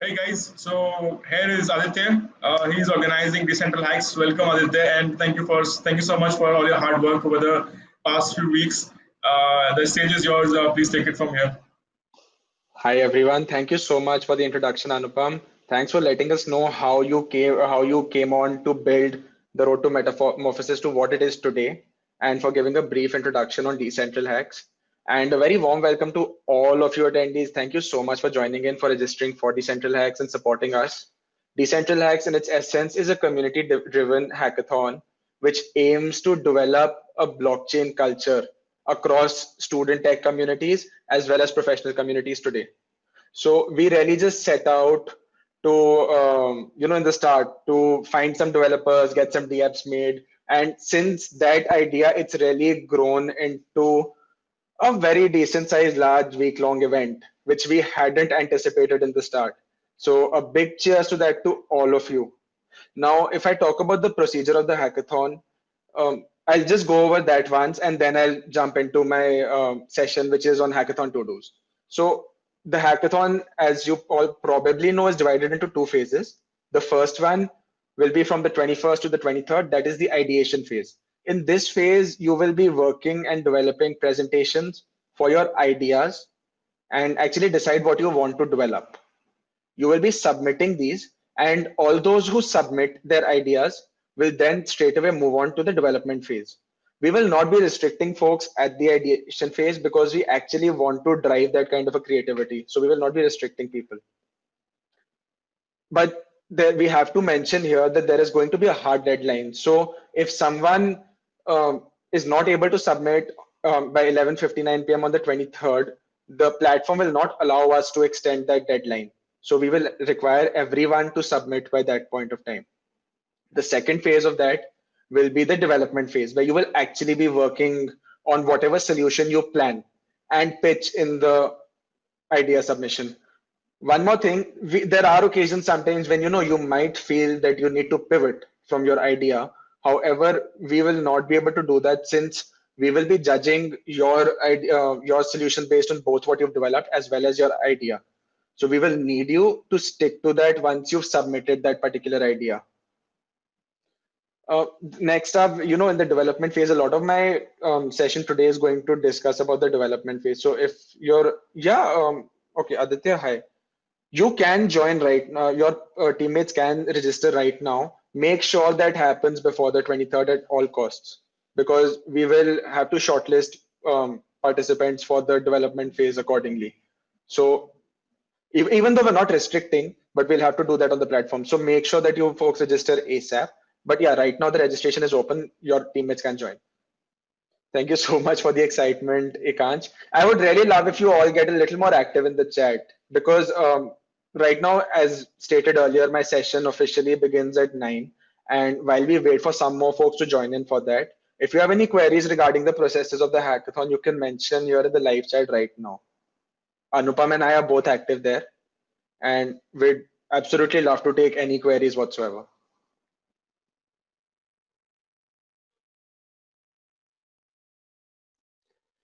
Hey guys, so here is Aditya. He's organizing DecentralHacks. Welcome Aditya, and thank you so much for all your hard work over the past few weeks. The stage is yours. Please take it from here. Hi everyone. Thank you so much for the introduction, Anupam. Thanks for letting us know how you came on to build the road to metamorphosis to what it is today, and for giving a brief introduction on Decentral Hacks. And a very warm welcome to all of you attendees. Thank you so much for joining in, for registering for Decentral Hacks and supporting us. Decentral Hacks, in its essence, is a community-driven hackathon which aims to develop a blockchain culture across student tech communities as well as professional communities today. So we really just set out to, in the start, to find some developers, get some DApps made. And since that idea, it's really grown into a very decent sized, large week-long event, which we hadn't anticipated in the start. So a big cheers to that to all of you. Now, if I talk about the procedure of the hackathon, I'll just go over that once and then I'll jump into my session, which is on hackathon to-dos. So the hackathon, as you all probably know, is divided into two phases. The first one will be from the 21st to the 23rd. That is the ideation phase. In this phase, you will be working and developing presentations for your ideas and actually decide what you want to develop. You will be submitting these, and all those who submit their ideas will then straight away move on to the development phase. We will not be restricting folks at the ideation phase because we actually want to drive that kind of a creativity. So we will not be restricting people. But there, we have to mention here that there is going to be a hard deadline. So if someone is not able to submit by 11:59 p.m. on the 23rd, the platform will not allow us to extend that deadline. So we will require everyone to submit by that point of time. The second phase of that will be the development phase, where you will actually be working on whatever solution you plan and pitch in the idea submission. One more thing, there are occasions sometimes when you might feel that you need to pivot from your idea. However, we will not be able to do that since we will be judging your solution based on both what you've developed as well as your idea. So we will need you to stick to that once you've submitted that particular idea. Next up, in the development phase, a lot of my session today is going to discuss about the development phase. So if okay, Aditya, hi. You can join right now. Your teammates can register right now. Make sure that happens before the 23rd at all costs, because we will have to shortlist participants for the development phase accordingly. So even though we're not restricting, but we'll have to do that on the platform. So make sure that you folks register ASAP. But yeah, right now the registration is open. Your teammates can join. Thank you so much for the excitement, Ikanch. I would really love if you all get a little more active in the chat, because right now, as stated earlier, my session officially begins at 9. And while we wait for some more folks to join in for that, if you have any queries regarding the processes of the hackathon, you can mention here in the live chat right now. Anupam and I are both active there, and we'd absolutely love to take any queries whatsoever.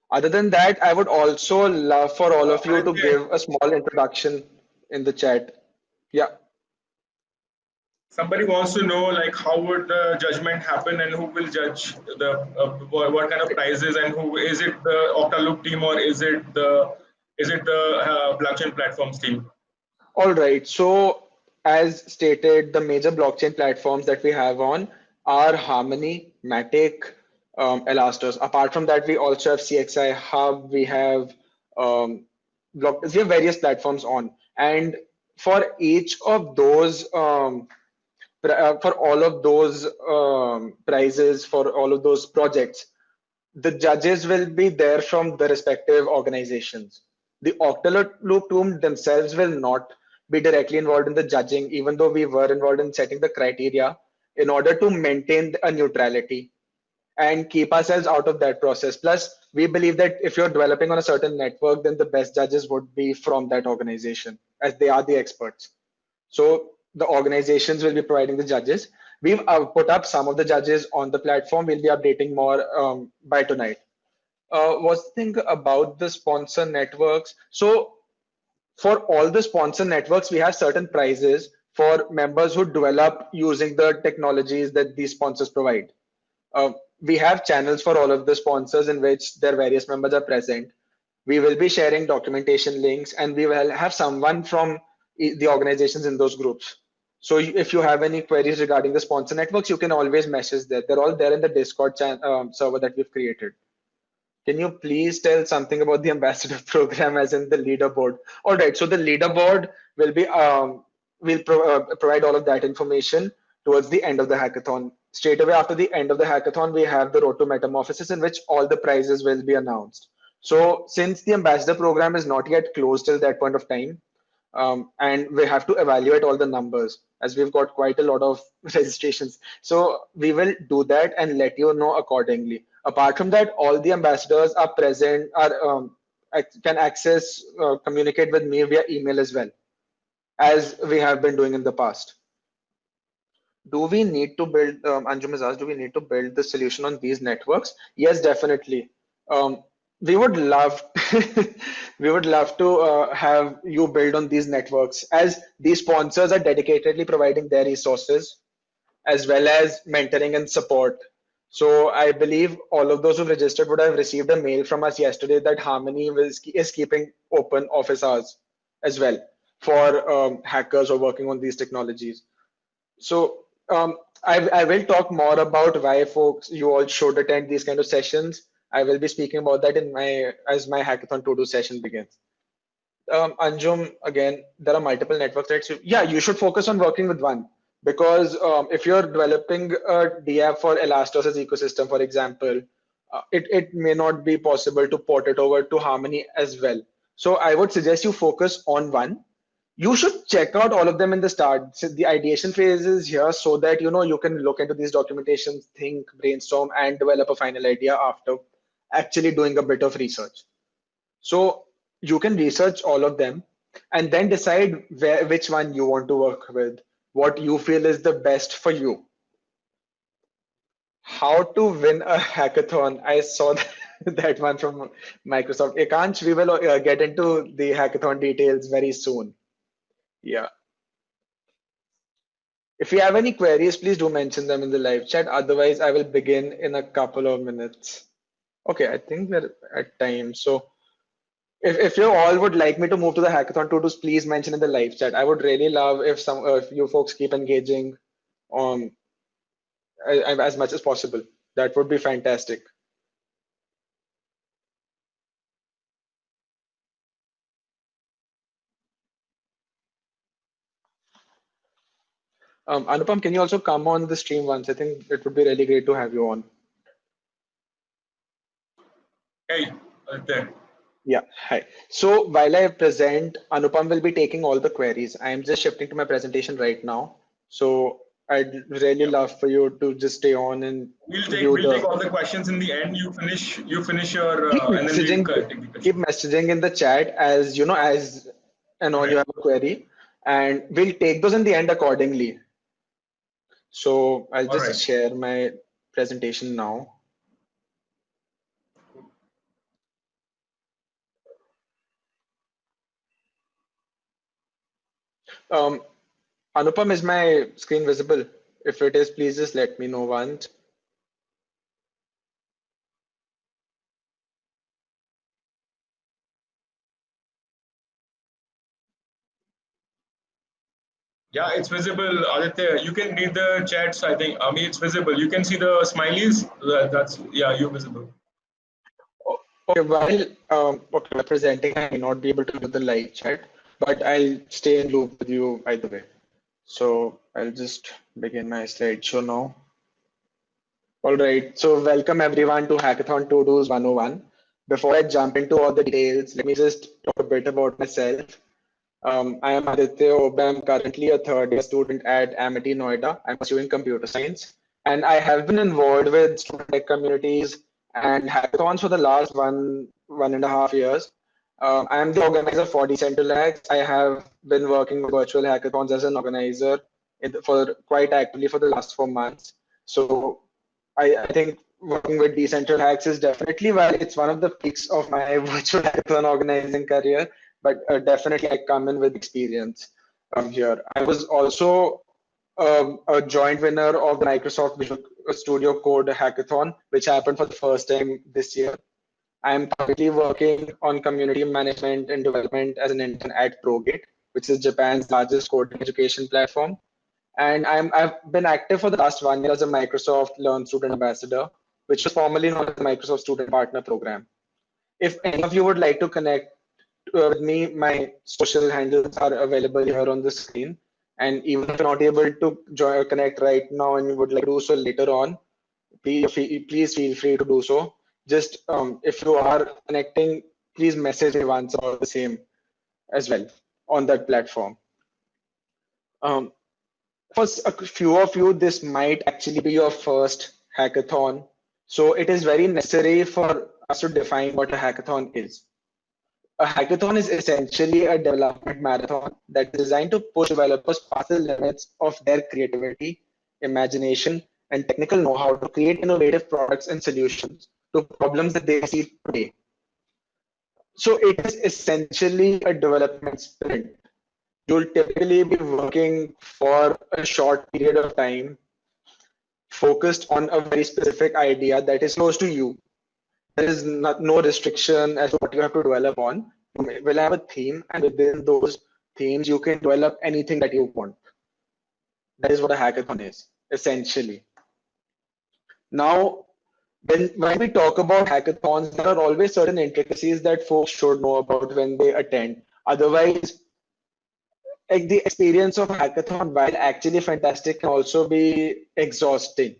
Other than that, I would also love for all of you to Aditya, give a small introduction in the chat. Yeah. somebody wants to know like how would the judgment happen and who will judge the what kind of prizes and who is it, the Octaloop team or is it the blockchain platforms team? All right. So as stated, the major blockchain platforms that we have on are Harmony, Matic, Elastos. Apart from that, we also have CXI Hub. We have we have various platforms on, and for each of those for all of those prizes, for all of those projects, the judges will be there from the respective organizations. The Octaloop team themselves will not be directly involved in the judging, even though we were involved in setting the criteria in order to maintain a neutrality and keep ourselves out of that process. Plus, we believe that if you're developing on a certain network, then the best judges would be from that organization, as they are the experts. So the organizations will be providing the judges. We've put up some of the judges on the platform. We'll be updating more by tonight. Was the thing about the sponsor networks? So For all the sponsor networks, we have certain prizes for members who develop using the technologies that these sponsors provide. We have channels for all of the sponsors in which their various members are present. We will be sharing documentation links, and we will have someone from the organizations in those groups. So if you have any queries regarding the sponsor networks, you can always message there. They're all there in the Discord server that we've created. Can you please tell something about the ambassador program, as in the leaderboard? All right, so the leaderboard will be provide all of that information towards the end of the hackathon. Straight away after the end of the hackathon, we have the Road to Metamorphosis, in which all the prizes will be announced. So since the ambassador program is not yet closed till that point of time, and we have to evaluate all the numbers, as we've got quite a lot of registrations. So we will do that and let you know accordingly. Apart from that, all the ambassadors are present, can access, communicate with me via email as well, as we have been doing in the past. Do we need to build, Anjum has asked, do we need to build the solution on these networks? Yes, definitely. We would love we would love to have you build on these networks, as these sponsors are dedicatedly providing their resources as well as mentoring and support. So I believe all of those who registered would have received a mail from us yesterday that Harmony is keeping open office hours as well for hackers who are working on these technologies. So I will talk more about why folks, you all should attend these kind of sessions. I will be speaking about that as my hackathon to-do session begins. Anjum, again, there are multiple network threads. Yeah, you should focus on working with one, because if you're developing a DApp for Elastos' ecosystem, for example, it may not be possible to port it over to Harmony as well. So I would suggest you focus on one. You should check out all of them in the start. So the ideation phase is here so that you can look into these documentations, think, brainstorm, and develop a final idea after actually doing a bit of research. So you can research all of them and then decide which one you want to work with, what you feel is the best for you. How to win a hackathon? I saw that one from Microsoft. Ekansh, we will get into the hackathon details very soon. Yeah. If you have any queries, please do mention them in the live chat. Otherwise, I will begin in a couple of minutes. Okay, I think we're at time. So if you all would like me to move to the hackathon to-dos, please mention in the live chat. I would really love if you folks keep engaging as much as possible. That would be fantastic. Anupam, can you also come on the stream once? I think it would be really great to have you on. Hey, there. Yeah, hi. So while I present, Anupam will be taking all the queries. I'm just shifting to my presentation right now. So I'd really love for you to just stay on and we'll take all the questions in the end. You finish your and then we'll take the question. Keep messaging in the chat as you have a query, and we'll take those in the end accordingly. So I'll just share my presentation now. Anupam, is my screen visible? If it is, please just let me know once. Yeah, it's visible, Aditya. You can read the chats. I think, it's visible. You can see the smileys. You're visible. Okay, while presenting, I may not be able to do the live chat, but I'll stay in loop with you either way. So I'll just begin my slideshow now. All right, so welcome everyone to Hackathon To-Dos 101. Before I jump into all the details, let me just talk a bit about myself. I am Aditya Obe. I'm currently a third-year student at Amity, Noida. I'm pursuing computer science, and I have been involved with student tech communities and hackathons for the last one and a half years. I am the organizer for DecentralHacks. I have been working with virtual hackathons as an organizer for quite actively for the last 4 months. So I think working with DecentralHacks is definitely, while it's one of the peaks of my virtual hackathon organizing career, but definitely I come in with experience here. I was also a joint winner of the Microsoft Visual Studio Code Hackathon, which happened for the first time this year. I'm currently working on community management and development as an intern at ProGate, which is Japan's largest coding education platform. And I've been active for the last 1 year as a Microsoft Learn Student Ambassador, which was formerly known as the Microsoft Student Partner Program. If any of you would like to connect with me, my social handles are available here on the screen. And even if you're not able to connect right now and you would like to do so later on, please feel free to do so. Just if you are connecting, please message me once about the same as well on that platform. For a few of you, this might actually be your first hackathon. So it is very necessary for us to define what a hackathon is. A hackathon is essentially a development marathon that is designed to push developers past the limits of their creativity, imagination, and technical know-how to create innovative products and solutions to problems that they see today. So it is essentially a development sprint. You'll typically be working for a short period of time, focused on a very specific idea that is close to you. There is no restriction as to what you have to develop on. You will have a theme, and within those themes, you can develop anything that you want. That is what a hackathon is, essentially. Now, when we talk about hackathons, there are always certain intricacies that folks should know about when they attend. Otherwise, like the experience of a hackathon, while actually fantastic, can also be exhausting.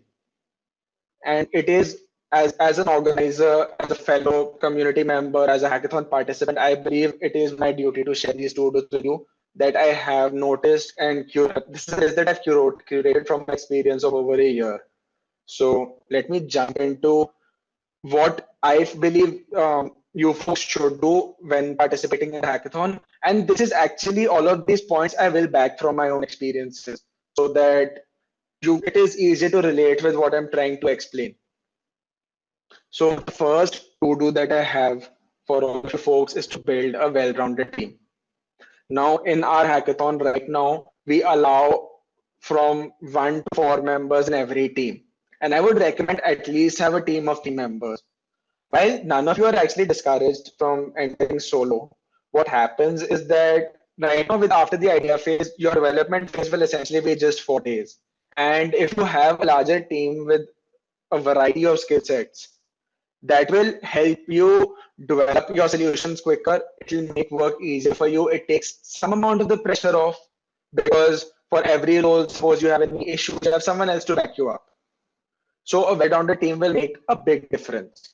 And it is, as an organizer, as a fellow community member, as a hackathon participant, I believe it is my duty to share these stories with you that I have noticed and this is a list that I've curated from my experience of over a year. So let me jump into what I believe you folks should do when participating in a hackathon. And this is actually all of these points I will back from my own experiences so that it is easy to relate with what I'm trying to explain. So the first to-do that I have for all of you folks is to build a well-rounded team. Now in our hackathon right now, we allow from 1 to 4 members in every team. And I would recommend at least have a team of 3 members. While none of you are actually discouraged from entering solo, what happens is that right now after the idea phase, your development phase will essentially be just 4 days. And if you have a larger team with a variety of skill sets, that will help you develop your solutions quicker. It will make work easier for you. It takes some amount of the pressure off because for every role, suppose you have any issue, you have someone else to back you up. So a well-rounded team will make a big difference.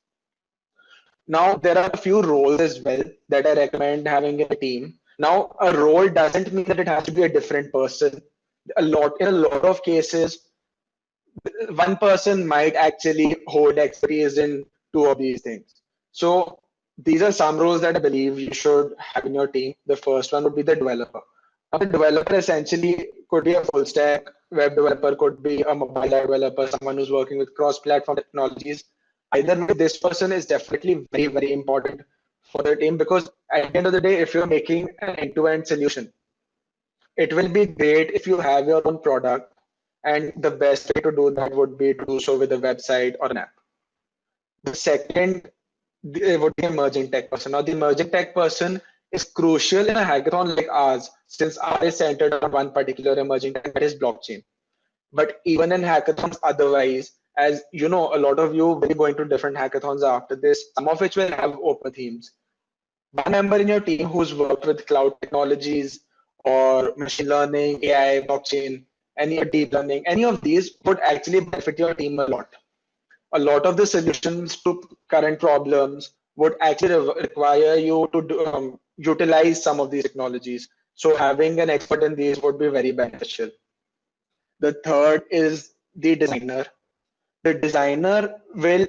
Now, there are a few roles as well that I recommend having in a team. Now, a role doesn't mean that it has to be a different person. In a lot of cases, one person might actually hold expertise in 2 of these things. So these are some roles that I believe you should have in your team. The first one would be the developer. Now, the developer essentially could be a full stack web developer, could be a mobile developer, someone who's working with cross-platform technologies. Either way, this person is definitely very, very important for the team because at the end of the day, if you're making an end-to-end solution, it will be great if you have your own product, and the best way to do that would be to do so with a website or an app. The second would be emerging tech person. Now, the emerging tech person is crucial in a hackathon like ours, since ours is centered on one particular emerging tech, that is blockchain. But even in hackathons otherwise, as you know, a lot of you will be going to different hackathons after this, some of which will have open themes. One member in your team who's worked with cloud technologies or machine learning, AI, blockchain, any deep learning, any of these would actually benefit your team a lot. A lot of the solutions to current problems would actually require you to utilize some of these technologies. So having an expert in these would be very beneficial. The third is the designer. The designer will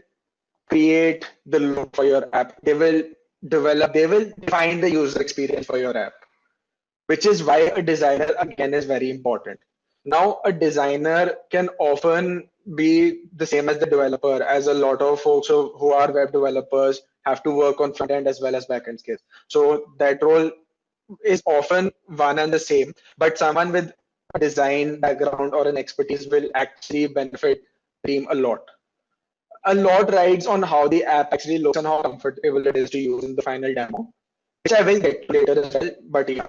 create the look for your app. They will define the user experience for your app, which is why a designer again is very important. Now, a designer can often be the same as the developer, as a lot of folks who are web developers have to work on front end as well as back end skills. So that role is often one and the same, but someone with a design background or an expertise will actually benefit the team a lot. A lot rides on how the app actually looks and how comfortable it is to use in the final demo, which I will get to later as well. But yeah,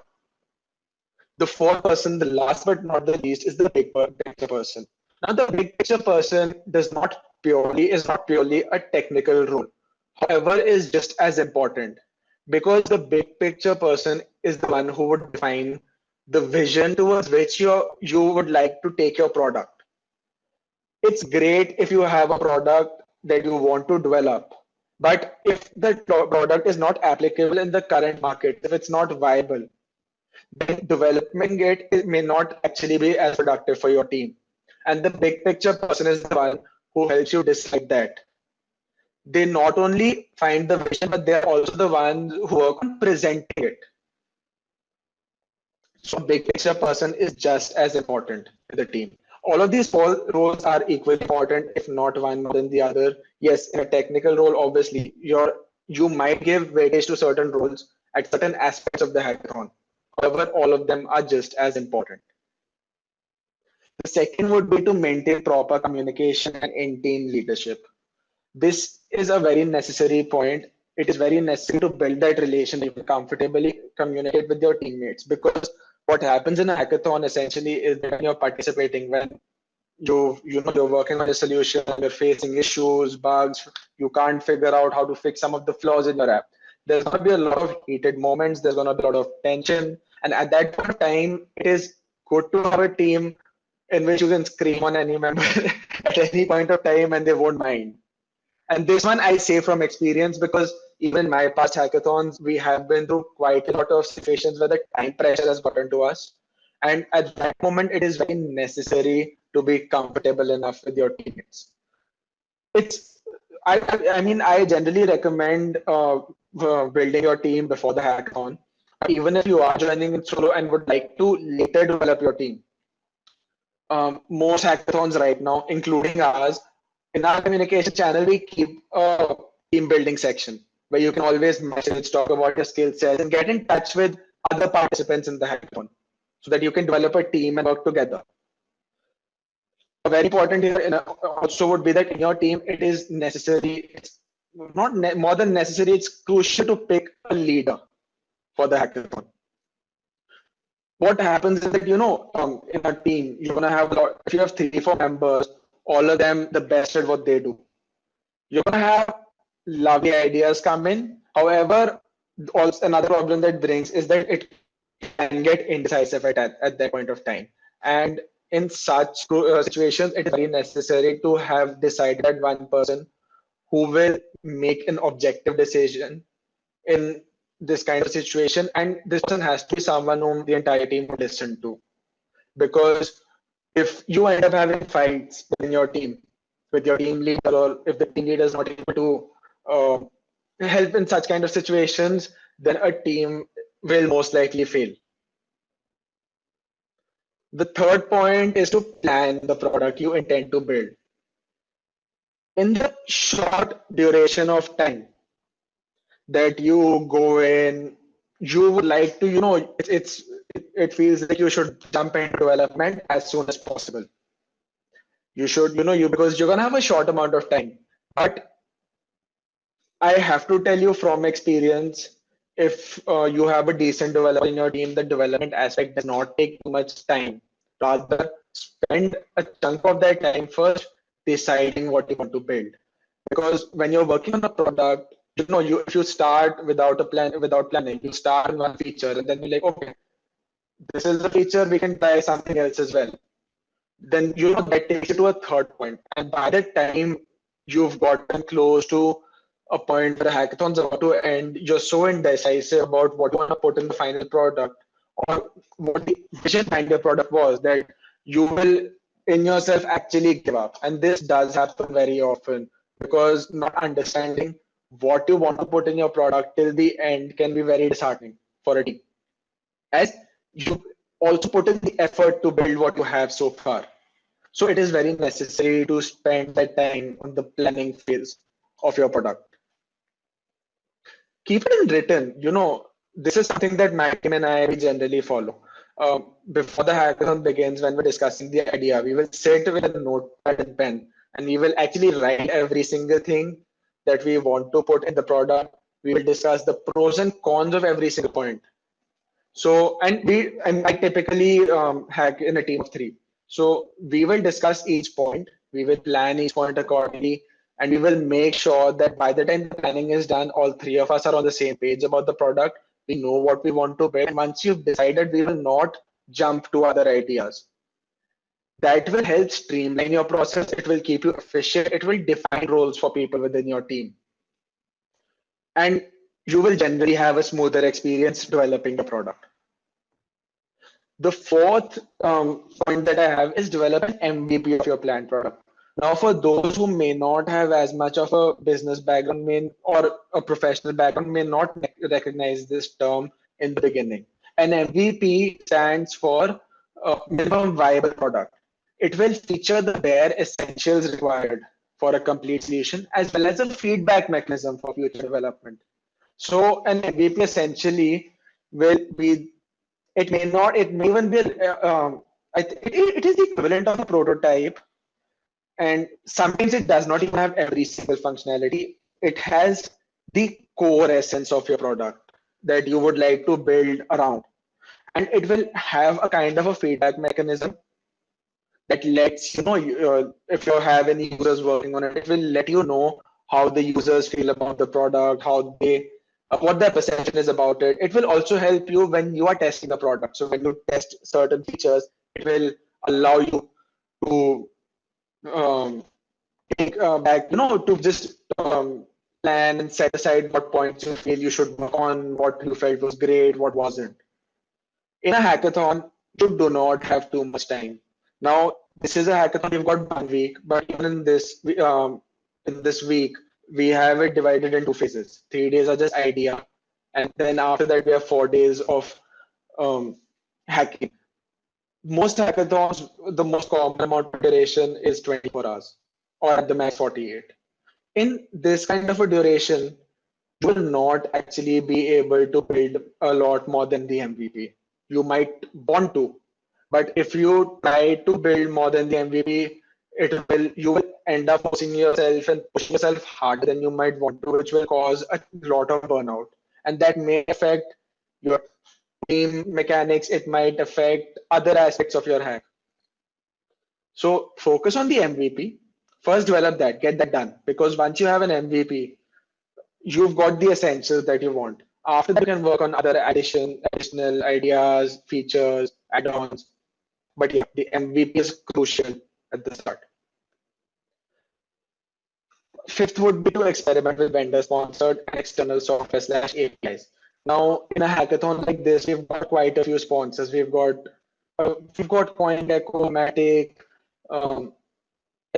the fourth person, the last but not the least, is the big picture person. Now, the big picture person is not purely a technical role. However, is just as important because the big picture person is the one who would define the vision towards which you would like to take your product. It's great if you have a product that you want to develop, but if the product is not applicable in the current market, if it's not viable, then developing it may not actually be as productive for your team. And the big picture person is the one who helps you decide that. They not only find the vision, but they're also the ones who work on presenting it. So big picture person is just as important to the team. All of these four roles are equally important, if not one more than the other. Yes, in a technical role, obviously, you might give weightage to certain roles at certain aspects of the hackathon. However, all of them are just as important. The second would be to maintain proper communication and in-team leadership. This is a very necessary point. It is very necessary to build that relationship and comfortably communicate with your teammates, because what happens in a hackathon essentially is that when you're participating, when you're working on a solution, you're facing issues, bugs, you can't figure out how to fix some of the flaws in your app. There's going to be a lot of heated moments. There's going to be a lot of tension, and at that point of time, it is good to have a team in which you can scream on any member at any point of time, and they won't mind. And this one I say from experience, because even in my past hackathons, we have been through quite a lot of situations where the time pressure has gotten to us. And at that moment, it is very necessary to be comfortable enough with your teammates. I generally recommend building your team before the hackathon. Even if you are joining in solo and would like to later develop your team, most hackathons right now, including ours, in our communication channel, we keep a team building section where you can always message, talk about your skill sets, and get in touch with other participants in the hackathon so that you can develop a team and work together. Very important here also would be that in your team, it is necessary, it's not more than necessary, it's crucial to pick a leader for the hackathon. What happens is that, in a team, you're going to have if you have 3-4 members, all of them the best at what they do, you're going to have lovely ideas come in. However, also another problem that brings is that it can get indecisive at that point of time. And in such situations, it is very necessary to have decided one person who will make an objective decision in this kind of situation, and this person has to be someone whom the entire team will listen to. Because if you end up having fights within your team with your team leader, or if the team leader is not able to help in such kind of situations, then a team will most likely fail. The third point is to plan the product you intend to build. In the short duration of time that you go in, you would like to, it feels like you should jump into development as soon as possible. You should, because you're gonna have a short amount of time. But I have to tell you from experience, if you have a decent developer in your team, the development aspect does not take too much time. Rather, spend a chunk of that time first deciding what you want to build. Because when you're working on a product, if you start without a plan, without planning, you start on one feature and then you're like, okay, this is the feature, we can try something else as well. Then that takes you to a third point. And by the time you've gotten close to a point where the hackathon's about to end, you're so indecisive about what you want to put in the final product or what the vision behind your product was, that you will in yourself actually give up. And this does happen very often, because not understanding what you want to put in your product till the end can be very disheartening for a team, as you also put in the effort to build what you have so far. So it is very necessary to spend that time on the planning phase of your product. Keep it in written, this is something that my team and I we generally follow. Before the hackathon begins, when we're discussing the idea, we will sit with a notepad and pen, and we will actually write every single thing that we want to put in the product. We will discuss the pros and cons of every single point. So, and I typically hack in a team of 3. So we will discuss each point, we will plan each point accordingly, and we will make sure that by the time the planning is done, all 3 of us are on the same page about the product. We know what we want to build. And once you've decided, we will not jump to other ideas. That will help streamline your process. It will keep you efficient. It will define roles for people within your team. And you will generally have a smoother experience developing the product. The fourth point that I have is develop an MVP of your planned product. Now, for those who may not have as much of a business background or a professional background, may not recognize this term in the beginning. An MVP stands for minimum viable product. It will feature the bare essentials required for a complete solution, as well as a feedback mechanism for future development. So an MVP essentially will be, it may even be, it is the equivalent of a prototype, and sometimes it does not even have every single functionality. It has the core essence of your product that you would like to build around. And it will have a kind of a feedback mechanism that lets you know, if you have any users working on it, it will let you know how the users feel about the product, how they, what their perception is about it. It will also help you when you are testing the product. So when you test certain features, it will allow you to take back, to just plan and set aside what points you feel you should work on, what you felt was great, what wasn't. In a hackathon, you do not have too much time. Now, this is a hackathon, we've got 1 week, but even in this week, we have it divided in 2 phases. 3 days are just idea, and then after that, we have 4 days of hacking. Most hackathons, the most common amount of duration is 24 hours, or at the max 48. In this kind of a duration, you will not actually be able to build a lot more than the MVP. You might want to, but if you try to build more than the MVP, you will end up forcing yourself and pushing yourself harder than you might want to, which will cause a lot of burnout. And that may affect your team mechanics, it might affect other aspects of your hack. So focus on the MVP. First develop that, get that done. Because once you have an MVP, you've got the essentials that you want. After that, you can work on other additional ideas, features, add-ons. But yeah, the MVP is crucial at the start. Fifth would be to experiment with vendor-sponsored and external software / APIs. Now, in a hackathon like this, we've got quite a few sponsors. We've got CoinGecko, Matic,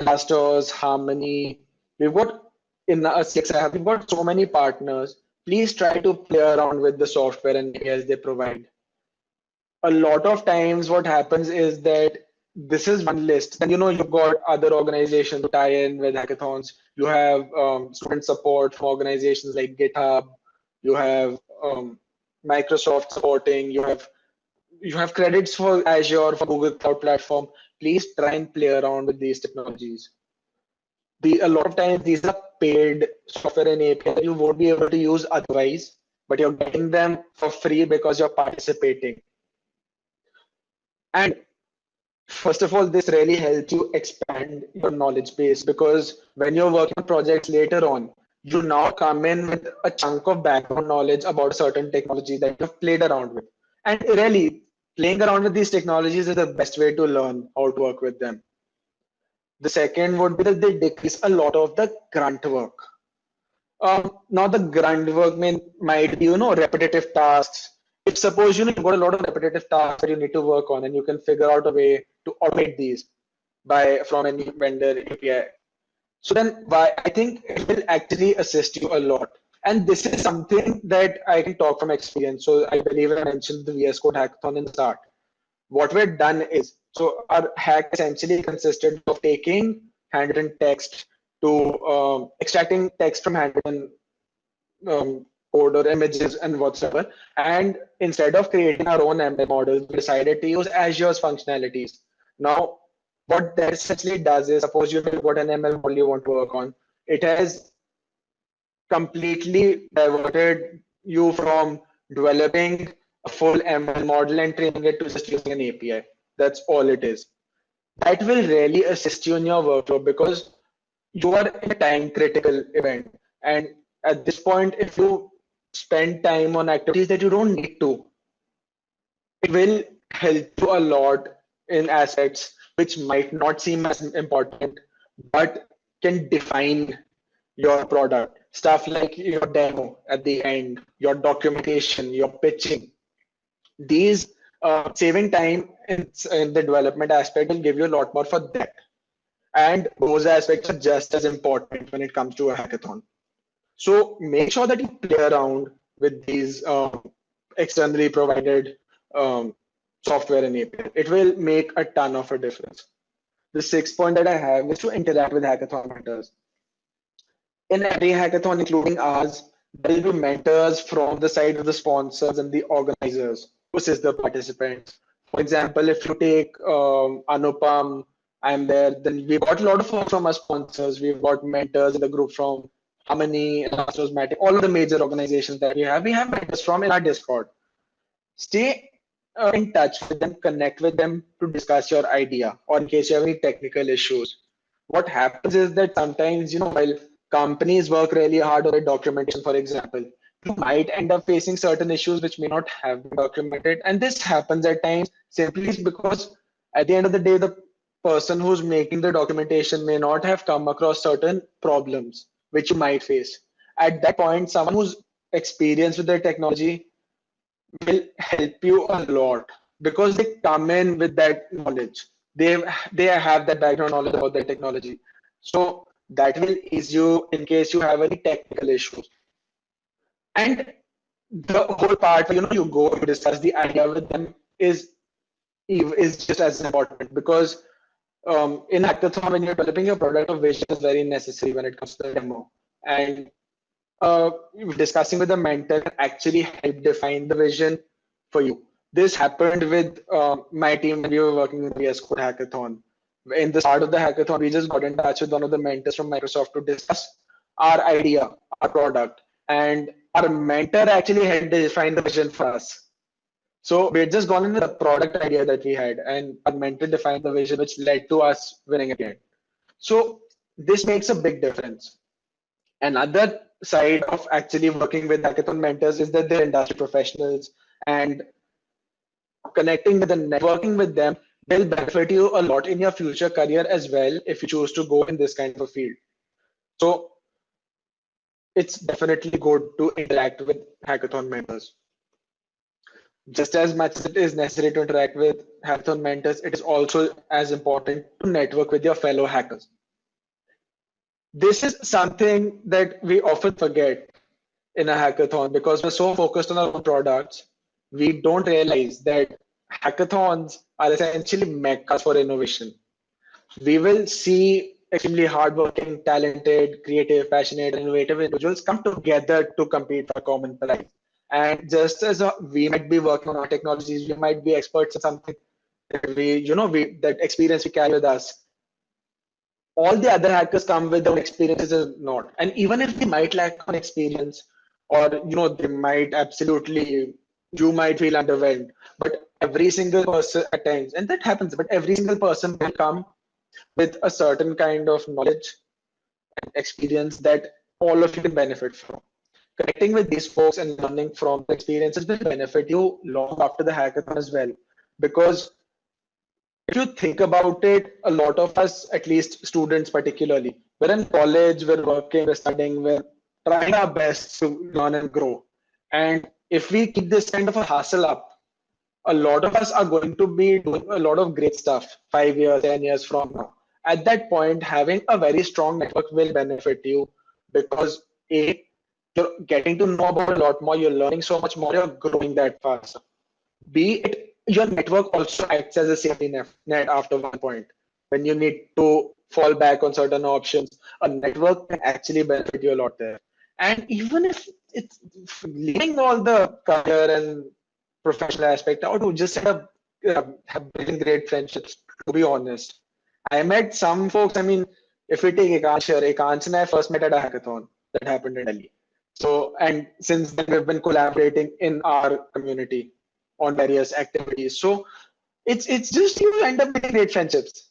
Elastos, Harmony. We've got in CXI, we've got so many partners. Please try to play around with the software and APIs they provide. A lot of times what happens is that this is one list, and you've got other organizations to tie in with hackathons. You have student support from organizations like GitHub. You have Microsoft supporting. You have credits for Azure, for Google Cloud Platform. Please try and play around with these technologies. A lot of times these are paid software and API that you won't be able to use otherwise, but you're getting them for free because you're participating. And first of all, this really helps you expand your knowledge base, because when you're working on projects later on, you now come in with a chunk of background knowledge about certain technology that you've played around with. And really, playing around with these technologies is the best way to learn how to work with them. The second would be that they decrease a lot of the grunt work. Now the grunt work might be, repetitive tasks. If suppose, you've got a lot of repetitive tasks that you need to work on, and you can figure out a way to automate these from any vendor API. So then I think it will actually assist you a lot. And this is something that I can talk from experience. So I believe I mentioned the VS Code hackathon in the start. What we've done is, so our hack essentially consisted of taking handwritten text to extracting text from handwritten code or images and whatsoever. And instead of creating our own ML models, we decided to use Azure's functionalities. Now, what that essentially does is, suppose you've got an ML model you want to work on, it has completely diverted you from developing a full ML model and training it to just using an API. That's all it is. That will really assist you in your workflow because you are in a time critical event. And at this point, if you spend time on activities that you don't need to, it will help you a lot in aspects which might not seem as important, but can define your product. Stuff like your demo at the end, your documentation, your pitching. These saving time in the development aspect will give you a lot more for that. And those aspects are just as important when it comes to a hackathon. So make sure that you play around with these externally provided software and API. It will make a ton of a difference. The sixth point that I have is to interact with hackathon mentors. In every hackathon, including ours, there will be mentors from the side of the sponsors and the organizers who assist the participants. For example, if you take Anupam, I'm there, then we've got a lot of folks from our sponsors. We've got mentors in the group from Harmony, Elastos, Matic, all of the major organizations that we have. We have mentors from in our Discord. Stay in touch with them, connect with them to discuss your idea or in case you have any technical issues. What happens is that sometimes, while companies work really hard on their documentation, for example, you might end up facing certain issues which may not have been documented. And this happens at times simply because at the end of the day, the person who's making the documentation may not have come across certain problems which you might face. At that point, someone who's experienced with their technology will help you a lot because they come in with that knowledge. They have that background knowledge about their technology. So that will ease you in case you have any technical issues. And the whole part where you go to discuss the idea with them is just as important because in hackathon when you're developing your product, a vision is very necessary when it comes to the demo. And discussing with a mentor can actually help define the vision for you. This happened with my team when we were working in the VS Code hackathon. In the start of the hackathon, we just got in touch with one of the mentors from Microsoft to discuss our idea, our product, and our mentor actually helped define the vision for us. So we had just gone into the product idea that we had, and our mentor defined the vision, which led to us winning again. So this makes a big difference. Another side of actually working with hackathon mentors is that they're industry professionals, and connecting with and networking with them will benefit you a lot in your future career as well if you choose to go in this kind of a field. So it's definitely good to interact with hackathon mentors. Just as much as it is necessary to interact with hackathon mentors, it is also as important to network with your fellow hackers. This is something that we often forget in a hackathon because we're so focused on our own products. We don't realize that hackathons are essentially meccas for innovation. We will see extremely hardworking, talented, creative, passionate, innovative individuals come together to compete for a common prize. And just as we might be working on our technologies, we might be experts in something that that experience we carry with us. All the other hackers come with their own experiences or not. And even if they might lack on experience, or they might you might feel underwhelmed, but every single person at times, and that happens, but every single person will come with a certain kind of knowledge and experience that all of you can benefit from. Connecting with these folks and learning from the experiences will benefit you long after the hackathon as well. Because if you think about it, a lot of us, at least students particularly, we're in college, we're working, we're studying, we're trying our best to learn and grow. And if we keep this kind of a hustle up, a lot of us are going to be doing a lot of great stuff 5 years, 10 years from now. At that point, having a very strong network will benefit you because A, you're getting to know about a lot more, you're learning so much more, you're growing that faster. B, your network also acts as a safety net after one point. When you need to fall back on certain options, a network can actually benefit you a lot there. And even if it's leaving all the career and professional aspect out, to just have building great friendships, to be honest. I met some folks, I mean, if we take Ekansh here, Ekansh and I first met at a hackathon that happened in Delhi. So, and since then we've been collaborating in our community on various activities. So it's just you end up making great friendships.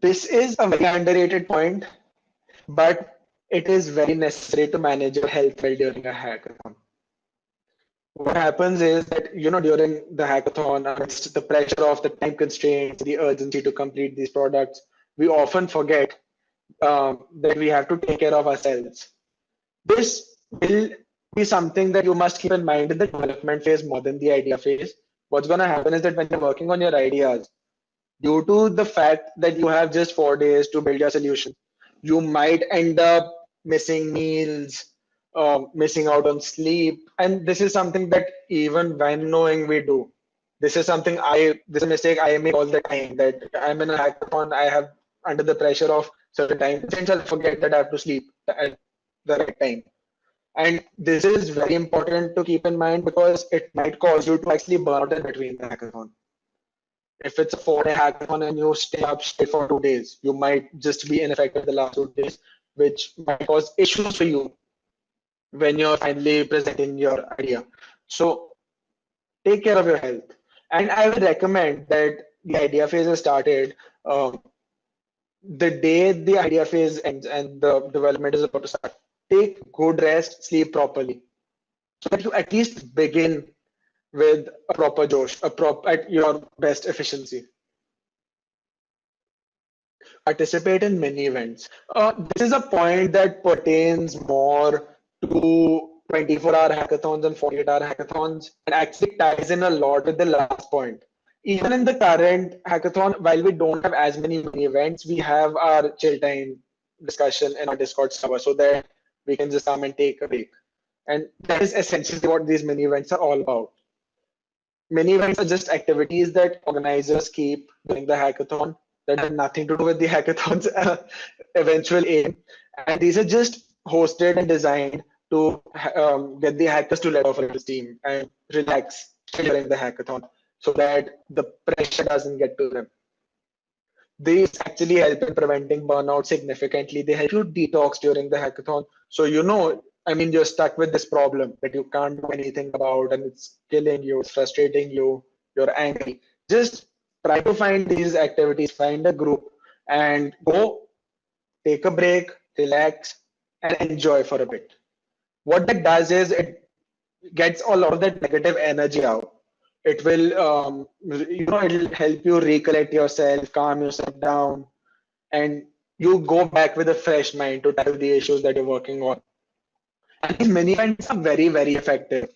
This is a very underrated point, but it is very necessary to manage your health well during a hackathon. What happens is that, during the hackathon, amidst the pressure of the time constraints, the urgency to complete these products, we often forget that we have to take care of ourselves. This will be something that you must keep in mind in the development phase more than the idea phase. What's going to happen is that when you're working on your ideas, due to the fact that you have just 4 days to build your solution, you might end up missing meals, missing out on sleep. And this is something that even when knowing we do, this is a mistake I make all the time, that I'm in a hackathon, I have under the pressure of certain time, I'll forget that I have to sleep at the right time. And this is very important to keep in mind because it might cause you to actually burn out in between the hackathon. If it's a 4-day hackathon and you stay up straight for 2 days, you might just be ineffective the last 2 days, which might cause issues for you when you're finally presenting your idea. So take care of your health. And I would recommend that the idea phase is started the day the idea phase ends and the development is about to start. Take good rest, sleep properly, so that you at least begin with a proper josh, at your best efficiency. Participate in mini events. This is a point that pertains more to 24-hour hackathons and 48-hour hackathons, and actually ties in a lot with the last point. Even in the current hackathon, while we don't have as many mini events, we have our chill time discussion in our Discord server so that we can just come and take a break. And that is essentially what these mini events are all about. Mini events are just activities that organizers keep during the hackathon that have nothing to do with the hackathon's eventual aim. And these are just hosted and designed to get the hackers to let off a little steam and relax during the hackathon so that the pressure doesn't get to them. These actually help in preventing burnout significantly. They help you detox during the hackathon. So, you're stuck with this problem that you can't do anything about and it's killing you, it's frustrating you, you're angry. Just try to find these activities, find a group and go take a break, relax, and enjoy for a bit. What that does is it gets a lot of that negative energy out. It will, it'll help you recollect yourself, calm yourself down, and you go back with a fresh mind to tackle the issues that you're working on. And these mini events are very, very effective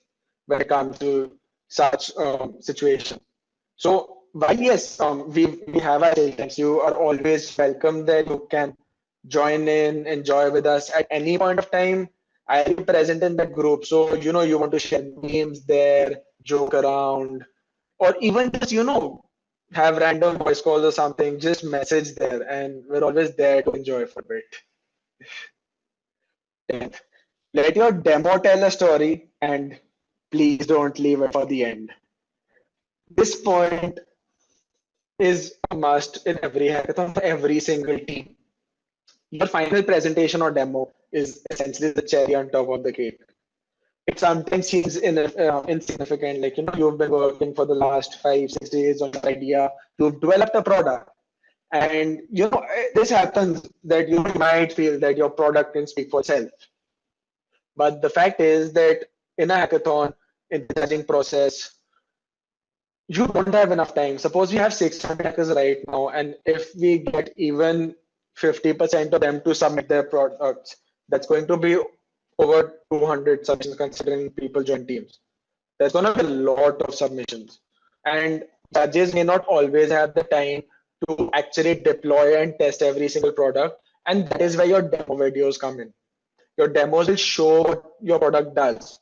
when it comes to such situations. So while yes, we have our times, you are always welcome there. You can join in, enjoy with us at any point of time. I'll be present in that group. So, you want to share memes there, joke around, or even just, have random voice calls or something, just message there. And we're always there to enjoy for a bit. Let your demo tell a story and please don't leave it for the end. This point is a must in every hackathon for every single team. Your final presentation or demo is essentially the cherry on top of the cake. It sometimes seems insignificant, like you've been working for the last 5-6 days on your idea, you've developed a product, and this happens that you might feel that your product can speak for itself. But the fact is that in a hackathon, in the judging process, you don't have enough time. Suppose we have 600 hackers right now, and if we get even 50% of them to submit their products, that's going to be over 200 submissions considering people join teams. There's going to be a lot of submissions. And judges may not always have the time to actually deploy and test every single product. And that is where your demo videos come in. Your demos will show what your product does.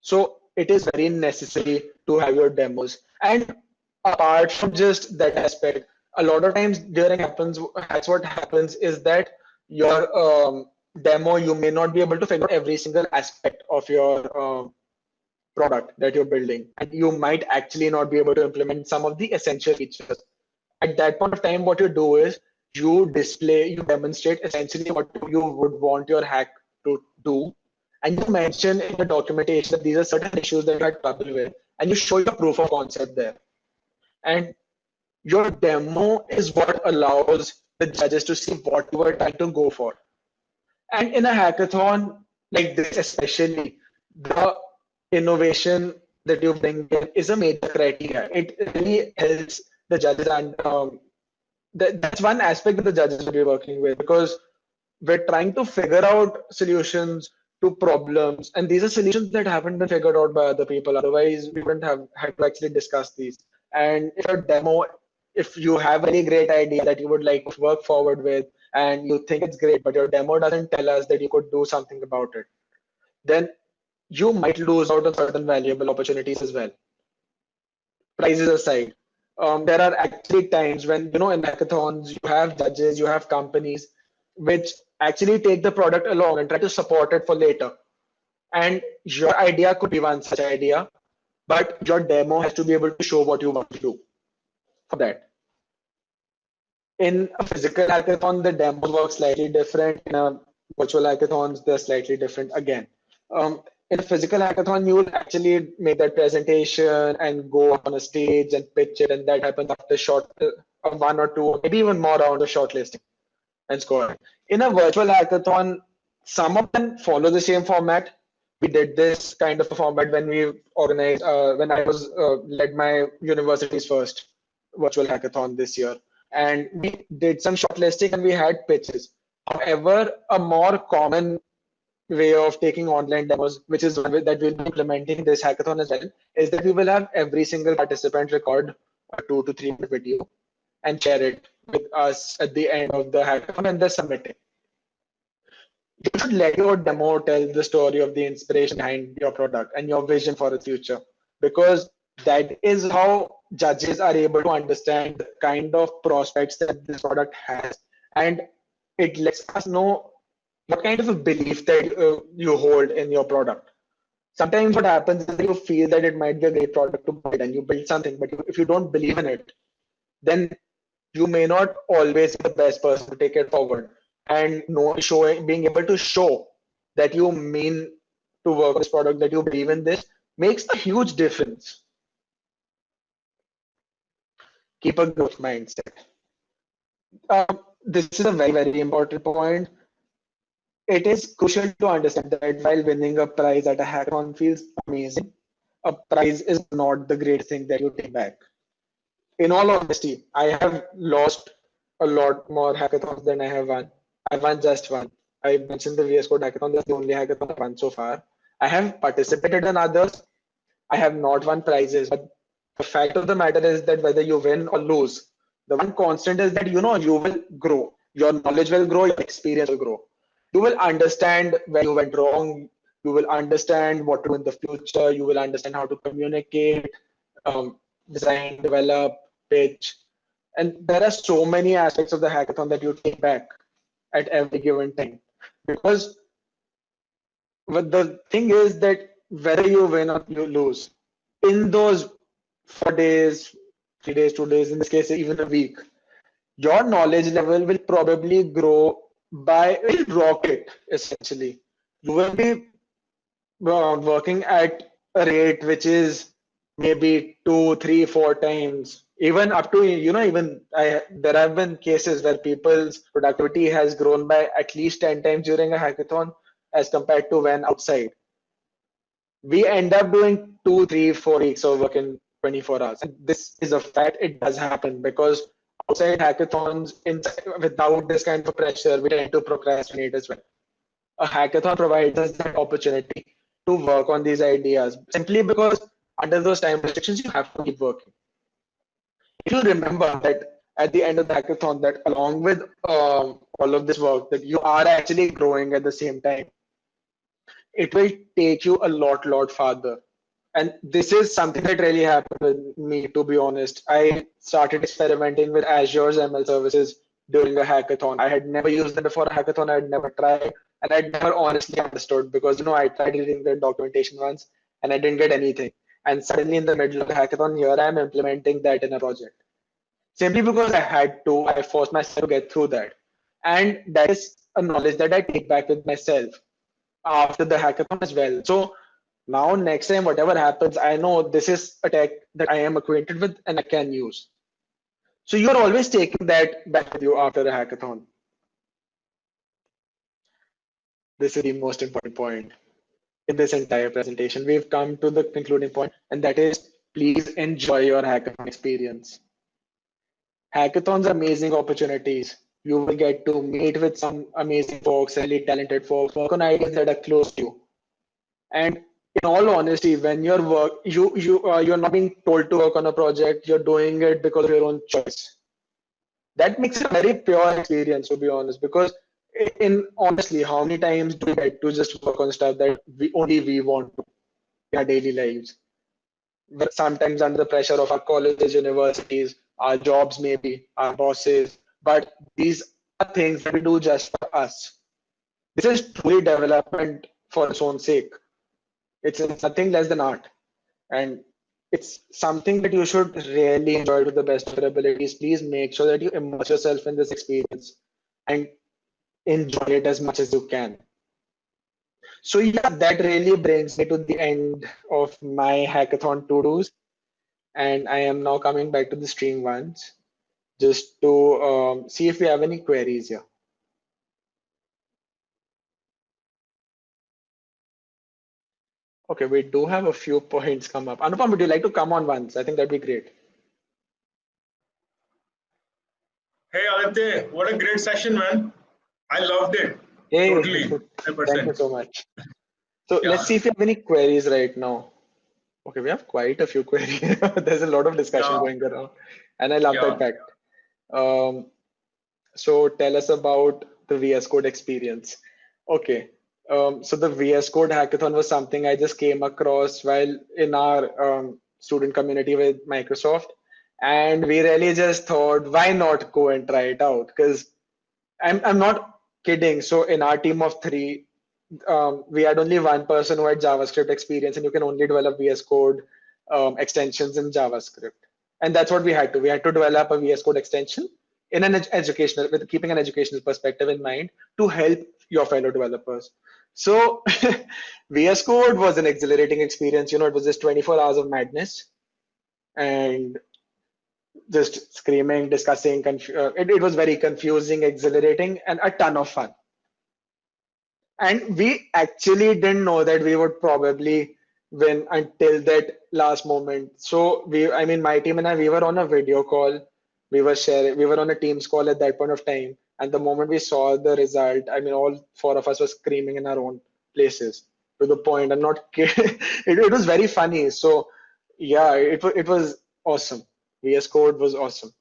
So it is very necessary to have your demos. And apart from just that aspect, a lot of times during hackathons, what happens is that your demo, you may not be able to figure out every single aspect of your product that you're building, and you might actually not be able to implement some of the essential features. At that point of time, what you do is you demonstrate essentially what you would want your hack to do, and you mention in the documentation that these are certain issues that you had trouble with, and you show your proof of concept there. And your demo is what allows the judges to see what you are trying to go for. And in a hackathon like this, especially, the innovation that you bring in is a major criteria. It really helps the judges, and that's one aspect that the judges will be working with, because we're trying to figure out solutions to problems, and these are solutions that haven't been figured out by other people. Otherwise, we wouldn't have had to actually discuss these. And if your demo, if you have a really great idea that you would like to work forward with, and you think it's great, but your demo doesn't tell us that you could do something about it, then you might lose out on certain valuable opportunities as well. Prizes aside, there are actually times when, in hackathons, you have judges, you have companies which actually take the product along and try to support it for later. And your idea could be one such idea, but your demo has to be able to show what you want to do for that. In a physical hackathon, the demos work slightly different. In a virtual hackathons, they're slightly different again. In a physical hackathon, you will actually make that presentation and go on a stage and pitch it, and that happens after one or two, maybe even more rounds of shortlisting and scoring. In a virtual hackathon, some of them follow the same format. We did this kind of a format when we organized, when I was led my university's first virtual hackathon this year. And we did some shortlisting and we had pitches. However, a more common way of taking online demos, which is that we'll be implementing this hackathon as well, is that we will have every single participant record a 2 to 3 minute video and share it with us at the end of the hackathon and then submit it. You should let your demo tell the story of the inspiration behind your product and your vision for the future, because that is how judges are able to understand the kind of prospects that this product has, and it lets us know what kind of a belief that you hold in your product. Sometimes what happens is that you feel that it might be a great product to build and you build something, but if you don't believe in it, then you may not always be the best person to take it forward. And being able to show that you mean to work on this product, that you believe in this, makes a huge difference. Keep a growth mindset. This is a very, very important point. It is crucial to understand that while winning a prize at a hackathon feels amazing, a prize is not the great thing that you take back. In all honesty, I have lost a lot more hackathons than I have won. I won just one. I mentioned the VS Code hackathon. That's the only hackathon I've won so far. I have participated in others. I have not won prizes. But the fact of the matter is that whether you win or lose, the one constant is that you will grow. Your knowledge will grow. Your experience will grow. You will understand where you went wrong. You will understand what to do in the future. You will understand how to communicate, design, develop, pitch. And there are so many aspects of the hackathon that you take back at every given time. Because the thing is that whether you win or you lose, in those 4 days, 3 days, 2 days, in this case, even a week, your knowledge level will probably grow by a rocket, essentially. You will be working at a rate which is maybe 2, 3, 4 times, even up to, there have been cases where people's productivity has grown by at least 10 times during a hackathon as compared to when outside. We end up doing 2, 3, 4 weeks of work in 24 hours. And this is a fact. It does happen because outside hackathons, without this kind of pressure, we tend to procrastinate as well. A hackathon provides us that opportunity to work on these ideas simply because under those time restrictions, you have to keep working. If you remember that at the end of the hackathon, that along with all of this work, that you are actually growing at the same time, it will take you a lot farther. And this is something that really happened with me, to be honest. I started experimenting with Azure's ML services during a hackathon. I had never used them before a hackathon. I had never tried, and I'd never honestly understood because I tried reading the documentation once and I didn't get anything. And suddenly in the middle of the hackathon, here I am implementing that in a project. Simply because I had to, I forced myself to get through that. And that is a knowledge that I take back with myself after the hackathon as well. So now next time, whatever happens, I know this is a tech that I am acquainted with and I can use. So you're always taking that back with you after a hackathon. This is the most important point in this entire presentation. We've come to the concluding point, and that is please enjoy your hackathon experience. Hackathons are amazing opportunities. You will get to meet with some amazing folks, really talented folks, work on ideas that are close to you. And in all honesty, when you're not being told to work on a project, you're doing it because of your own choice. That makes it a very pure experience, to be honest, because in honestly, how many times do we get to just work on stuff that only we want to in our daily lives? But sometimes under the pressure of our colleges, universities, our jobs, maybe our bosses, but these are things that we do just for us. This is truly development for its own sake. It's nothing less than art, and it's something that you should really enjoy to the best of your abilities. Please make sure that you immerse yourself in this experience and enjoy it as much as you can. So yeah, that really brings me to the end of my hackathon to-dos, and I am now coming back to the stream ones just to see if we have any queries here. Okay, we do have a few points come up. Anupam, would you like to come on once? I think that'd be great. Hey Aditya, what a great session, man. I loved it. Hey, Totally. thank you 100%. so much. So Yeah. let's see if you have any queries right now. Okay, we have quite a few queries. There's a lot of discussion Yeah. going around, and I love that Yeah. fact. So tell us about the VS Code experience. Okay, so the VS Code hackathon was something I just came across while in our student community with Microsoft, and we really just thought, why not go and try it out? Because I'm not kidding. So in our team of three, we had only one person who had JavaScript experience, and you can only develop VS Code extensions in JavaScript. And that's what we had to. We had to develop a VS Code extension in an educational, with keeping an educational perspective in mind to help your fellow developers. So VS Code was an exhilarating experience. It was just 24 hours of madness and just screaming, discussing. It was very confusing, exhilarating, and a ton of fun. And we actually didn't know that we would probably win until that last moment. So my team and I, we were on a video call. We were on a Teams call at that point of time. And the moment we saw the result, all four of us were screaming in our own places to the point. I'm not kidding. It was very funny. So yeah, it was awesome. VS Code was awesome.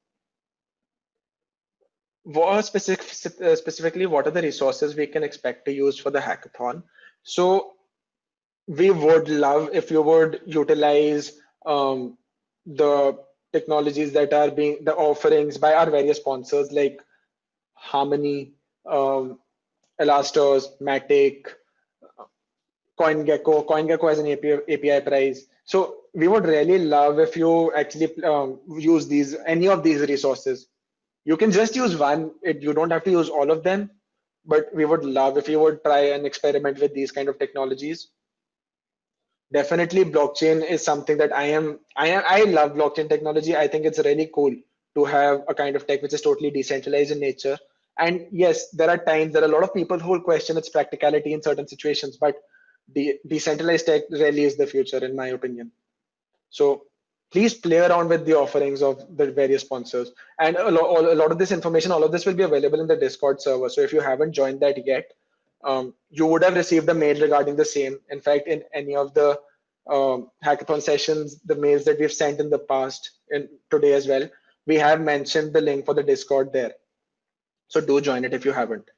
Specifically, what are the resources we can expect to use for the hackathon? So we would love if you would utilize the technologies that are being the offerings by our various sponsors like Harmony, Elastos, Matic, CoinGecko. CoinGecko has an API price. So we would really love if you actually use any of these resources. You can just use one. You don't have to use all of them, but we would love if you would try and experiment with these kind of technologies. Definitely, blockchain is something that I love blockchain technology. I think it's really cool to have a kind of tech which is totally decentralized in nature. And yes, there are a lot of people who will question its practicality in certain situations, but the decentralized tech really is the future, in my opinion. So please play around with the offerings of the various sponsors. And a lot of this information, all of this will be available in the Discord server. So if you haven't joined that yet, you would have received a mail regarding the same. In fact, in any of the hackathon sessions, the mails that we've sent in the past and today as well, we have mentioned the link for the Discord there. So do join it if you haven't.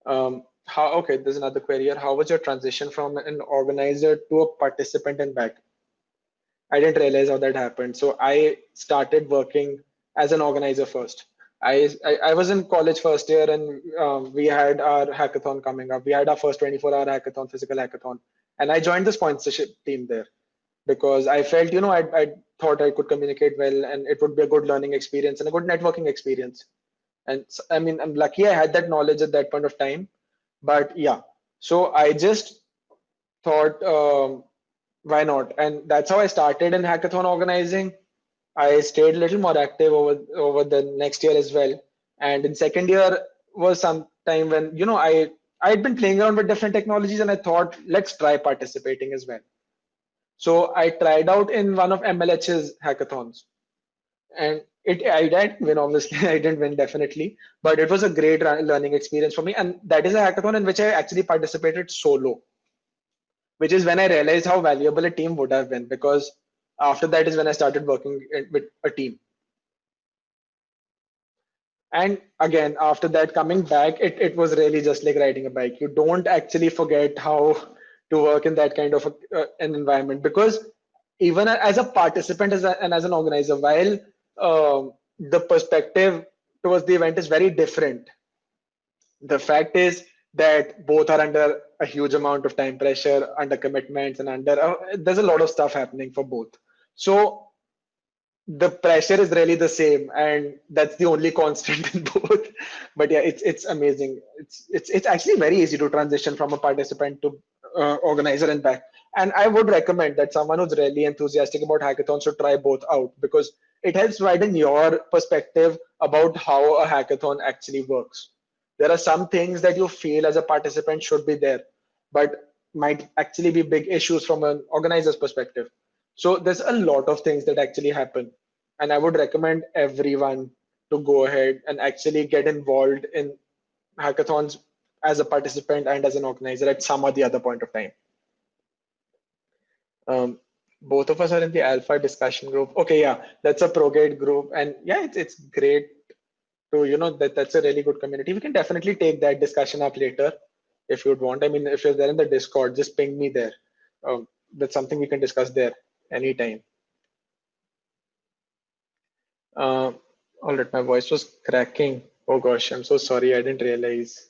Okay, there's another query here. How was your transition from an organizer to a participant and back? I didn't realize how that happened. So I started working as an organizer first. I was in college first year, and we had our hackathon coming up. We had our first 24-hour hackathon, physical hackathon, and I joined the sponsorship team there because I felt, I thought I could communicate well, and it would be a good learning experience and a good networking experience. And I mean, I'm lucky I had that knowledge at that point of time. But yeah, so I just thought, why not? And that's how I started in hackathon organizing. I stayed a little more active over the next year as well. And in second year was some time when, I had been playing around with different technologies, and I thought, let's try participating as well. So I tried out in one of MLH's hackathons, and I didn't win, obviously. I didn't win, definitely, but it was a great learning experience for me. And that is a hackathon in which I actually participated solo, which is when I realized how valuable a team would have been, because after that is when I started working with a team. And again, after that, coming back, it was really just like riding a bike. You don't actually forget how to work in that kind of an environment, because even as a participant and as an organizer, while the perspective towards the event is very different, the fact is that both are under a huge amount of time pressure, under commitments, and there's a lot of stuff happening for both. So the pressure is really the same, and that's the only constant in both. But yeah, it's amazing. It's actually very easy to transition from a participant to organizer and back. And I would recommend that someone who's really enthusiastic about hackathons should try both out, because it helps widen your perspective about how a hackathon actually works. There are some things that you feel as a participant should be there, but might actually be big issues from an organizer's perspective. So there's a lot of things that actually happen. And I would recommend everyone to go ahead and actually get involved in hackathons as a participant and as an organizer at some or the other point of time. Both of us are in the alpha discussion group. Okay, yeah, that's a Progate group. And yeah, it's great to, that's a really good community. We can definitely take that discussion up later if you'd want. I mean, if you're there in the Discord, just ping me there. That's something we can discuss there anytime. All right, my voice was cracking. Oh gosh, I'm so sorry. I didn't realize.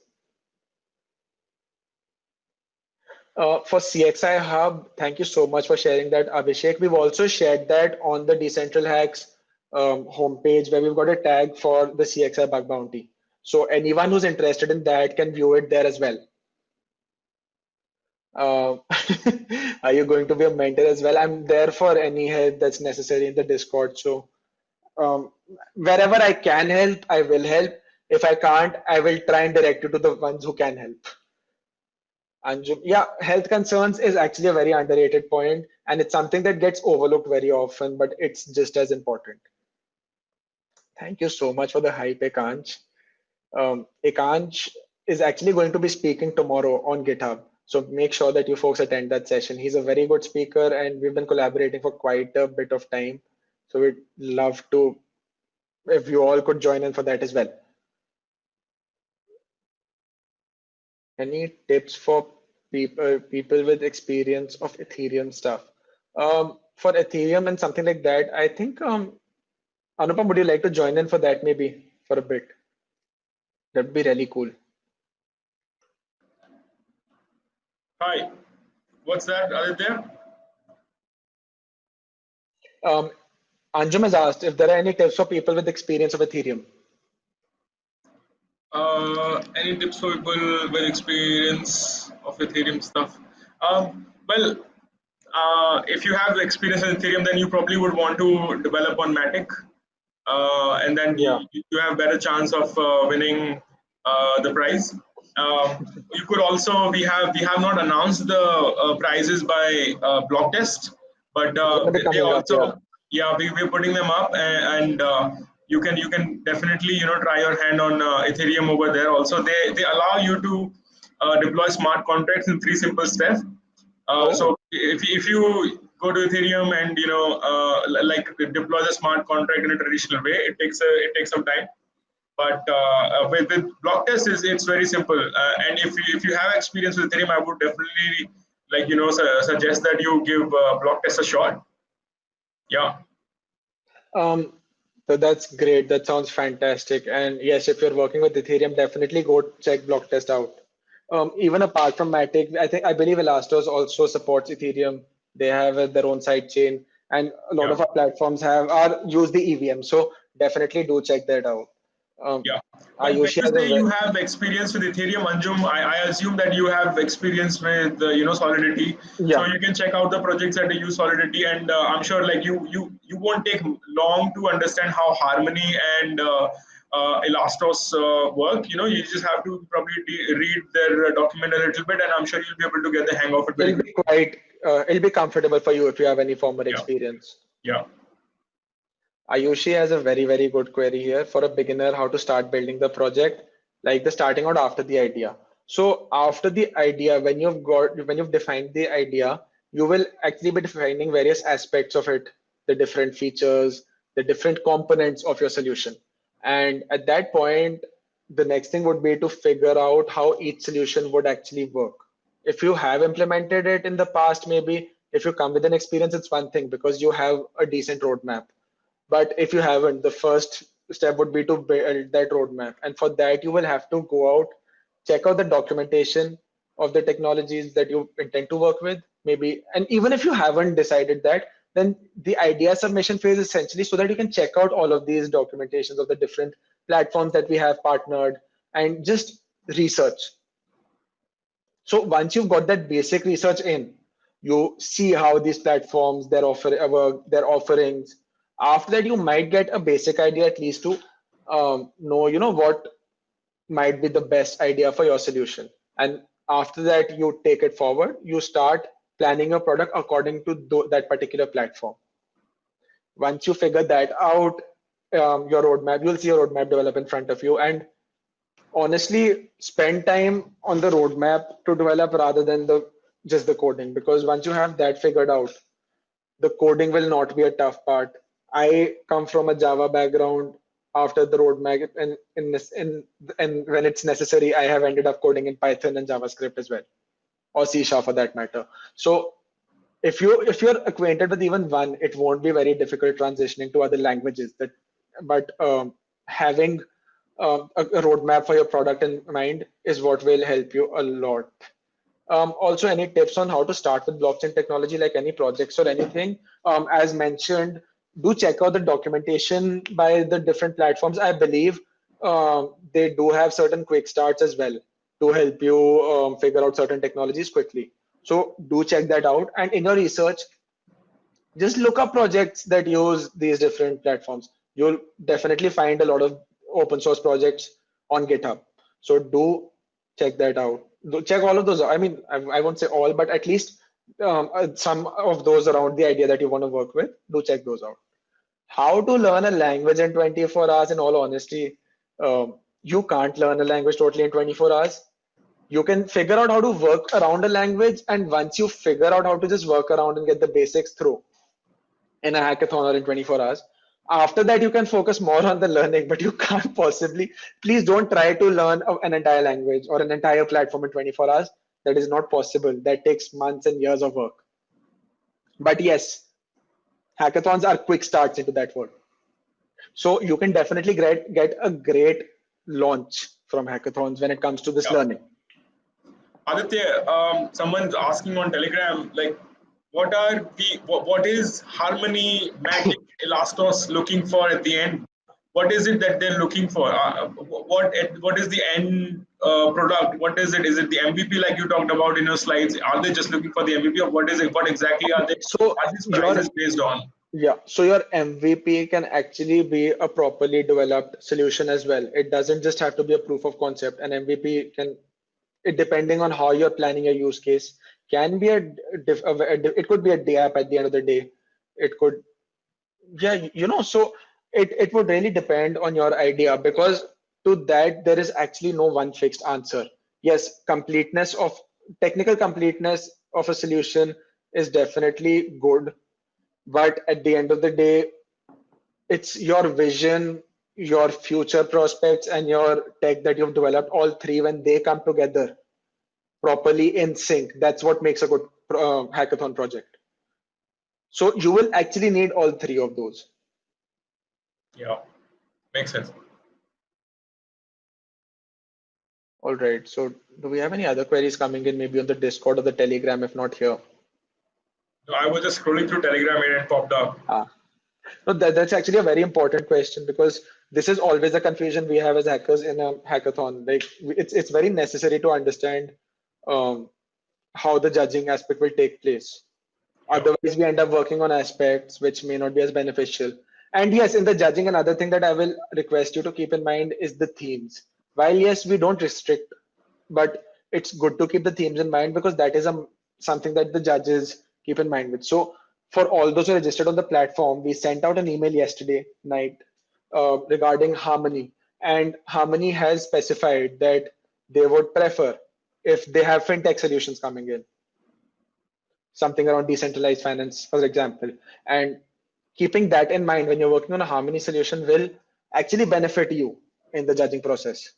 For CXI Hub, thank you so much for sharing that, Abhishek. We've also shared that on the DecentralHacks homepage, where we've got a tag for the CXI bug bounty. So anyone who's interested in that can view it there as well. Are you going to be a mentor as well? I'm there for any help that's necessary in the Discord. So wherever I can help, I will help. If I can't, I will try and direct you to the ones who can help. Anjum, yeah, health concerns is actually a very underrated point, and it's something that gets overlooked very often, but it's just as important. Thank you so much for the hype, Ekansh. Ekansh is actually going to be speaking tomorrow on GitHub. So make sure that you folks attend that session. He's a very good speaker, and we've been collaborating for quite a bit of time. So we'd love to, if you all could join in for that as well. Any tips for people with experience of Ethereum stuff? For Ethereum and something like that, I think, Anupam, would you like to join in for that maybe for a bit? That'd be really cool. Hi, what's that, Aditya? Anjum has asked if there are any tips for people with experience of Ethereum. Any tips for people with experience of Ethereum stuff? Well, if you have experience in Ethereum, then you probably would want to develop on Matic, and then you have better chance of winning the prize. You could also, we have not announced the prizes by block test, but they also we're putting them up, and you can definitely try your hand on Ethereum over there. Also, they allow you to deploy smart contracts in 3 simple steps. So if you go to Ethereum and like deploy the smart contract in a traditional way, it takes some time. But with block test, it's very simple. And if you have experience with Ethereum, I would definitely suggest that you give block test a shot. Yeah. So that's great. That sounds fantastic. And yes, if you're working with Ethereum, definitely go check block test out. Even apart from Matic, I believe Elastos also supports Ethereum. They have their own side chain, and a lot Yeah. of our platforms have are use the EVM. So definitely do check that out. Um, Yeah. When Ayushi you has a say you have experience with Ethereum, Anjum, I assume that you have experience with Solidity. So yeah. you can check out the projects that use Solidity, and I'm sure like you won't take long to understand how Harmony and Elastos work. You just have to probably read their document a little bit, and I'm sure you'll be able to get the hang of it very It'll be quickly. quite it'll be comfortable for you if you have any former Yeah. experience. Yeah. Ayushi has a very good query here for a beginner, how to start building the project, like the starting out after the idea. So after the idea, when you've defined the idea, you will actually be defining various aspects of it, the different features, the different components of your solution. And at that point, the next thing would be to figure out how each solution would actually work. If you have implemented it in the past, maybe if you come with an experience, it's one thing because you have a decent roadmap. But if you haven't, the first step would be to build that roadmap. And for that, you will have to go out, check out the documentation of the technologies that you intend to work with, maybe. And even if you haven't decided that, then the idea submission phase is essentially so that you can check out all of these documentations of the different platforms that we have partnered and just research. So once you've got that basic research in, you see how these platforms, their offerings. After that, you might get a basic idea at least to know, what might be the best idea for your solution. And after that, you take it forward. You start planning your product according to that particular platform. Once you figure that out, your roadmap, you'll see your roadmap develop in front of you. And honestly, spend time on the roadmap to develop rather than the just the coding, because once you have that figured out, the coding will not be a tough part. I come from a Java background. After the roadmap and when it's necessary, I have ended up coding in Python and JavaScript as well, or C# for that matter. So if you're acquainted with even one, it won't be very difficult transitioning to other languages. But having a roadmap for your product in mind is what will help you a lot. Also, any tips on how to start with blockchain technology, like any projects or anything? As mentioned, do check out the documentation by the different platforms. I believe they do have certain quick starts as well to help you figure out certain technologies quickly. So do check that out. And in your research, just look up projects that use these different platforms. You'll definitely find a lot of open source projects on GitHub. So do check that out. Check all of those out. I mean, I won't say all, but at least some of those around the idea that you want to work with. Do check those out. How to learn a language in 24 hours? In all honesty, you can't learn a language totally in 24 hours. You can figure out how to work around a language, and once you figure out how to just work around and get the basics through in a hackathon or in 24 hours. After that, you can focus more on the learning, but you can't possibly, please don't try to learn an entire language or an entire platform in 24 hours. That is not possible. That takes months and years of work. But yes, hackathons are quick starts into that world. So you can definitely get a great launch from hackathons when it comes to this Yeah. learning. Aditya, someone's asking on Telegram, like, what is Harmony, Matic, Elastos looking for at the end? What is it that they're looking for? What is the end product? What is it? Is it the MVP like you talked about in your slides? Are they just looking for the MVP, or what is it? What exactly are they? So Are these your prices based on? Yeah, so your MVP can actually be a properly developed solution as well. It doesn't just have to be a proof of concept. An MVP can, it depending on how you're planning your use case, can be it could be a day app at the end of the day. It could, yeah, so it would really depend on your idea, because to that there is actually no one fixed answer. Yes, technical completeness of a solution is definitely good, but at the end of the day, it's your vision, your future prospects, and your tech that you've developed, all three, when they come together properly in sync, that's what makes a good hackathon project. So you will actually need all three of those. Yeah, makes sense. All right. So do we have any other queries coming in, maybe on the Discord or the Telegram, if not here? So I was just scrolling through Telegram and it popped up. No, that's actually a very important question, because this is always a confusion we have as hackers in a hackathon. Like, it's very necessary to understand um, how the judging aspect will take place. Yeah. Otherwise, we end up working on aspects which may not be as beneficial. And yes, in the judging, another thing that I will request you to keep in mind is the themes. While yes, we don't restrict, but it's good to keep the themes in mind, because that is something that the judges keep in mind with. So for all those who registered on the platform, we sent out an email yesterday night regarding Harmony, and Harmony has specified that they would prefer if they have fintech solutions coming in, something around decentralized finance, for example. And keeping that in mind when you're working on a Harmony solution will actually benefit you in the judging process.